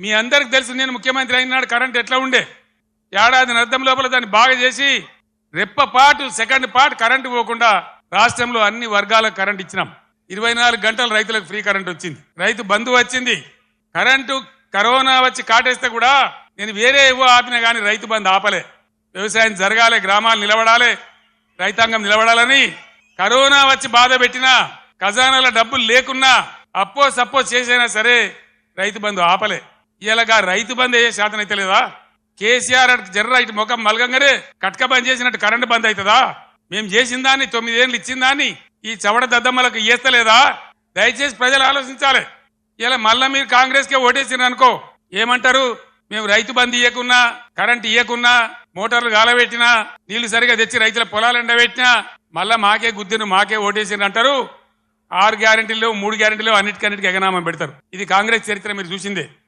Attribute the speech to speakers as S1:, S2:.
S1: మీ అందరికి తెలుసు నేను ముఖ్యమంత్రి అయినాడు కరెంట్ ఎట్లా ఉండే ఏడాది అర్థం లోపల దాన్ని బాగా చేసి రెప్పపాటు సెకండ్ పార్ట్ కరెంటు పోకుండా రాష్ట్రంలో అన్ని వర్గాలకు కరెంట్ ఇచ్చినాం 24 గంటలు రైతులకు ఫ్రీ కరెంట్ వచ్చింది రైతు బంధు వచ్చింది కరెంటు కరోనా వచ్చి కాటేస్తే కూడా నేను వేరే ఏవో ఆపినా కానీ రైతు బంధు ఆపలే వ్యవసాయం జరగాలి గ్రామాలు నిలబడాలి రైతాంగం నిలబడాలని కరోనా వచ్చి బాధ పెట్టినా ఖజానాల డబ్బులు లేకున్నా అప్పో సప్పో చేసైనా సరే రైతు బంధు ఆపలే ఇలాగా రైతు బంధు అయ్యే శాతం అయితే లేదా కేసీఆర్ జర్ర ఇటు ముఖం మలగంగానే కట్క బంద్ చేసినట్టు కరెంటు బంద్ అవుతుందా మేము చేసిన దాన్ని 9 ఏళ్ళు ఇచ్చిన దాన్ని ఈ చవడ దద్దమ్మలకు ఇయ్యస్తలేదా దయచేసి ప్రజలు ఆలోచించాలి ఇలా మళ్ళా మీరు కాంగ్రెస్ కే ఓటేసినారు అనుకో ఏమంటారు మేము రైతు బంద్ ఇయ్యకున్నా కరెంట్ ఇయ్యకున్నా మోటార్లు గాలబెట్టినా నీళ్లు సరిగా తెచ్చి రైతుల పొలాలు ఎండబెట్టినా మళ్ళా మాకే గుద్దిను మాకే ఓటేసినారు అంటారు 6 గ్యారెంటీలు 3 గ్యారెంటీలు అన్నిటికన్నిటికీ ఎగనామం పెడతారు ఇది కాంగ్రెస్ చరిత్ర మీరు చూసిందే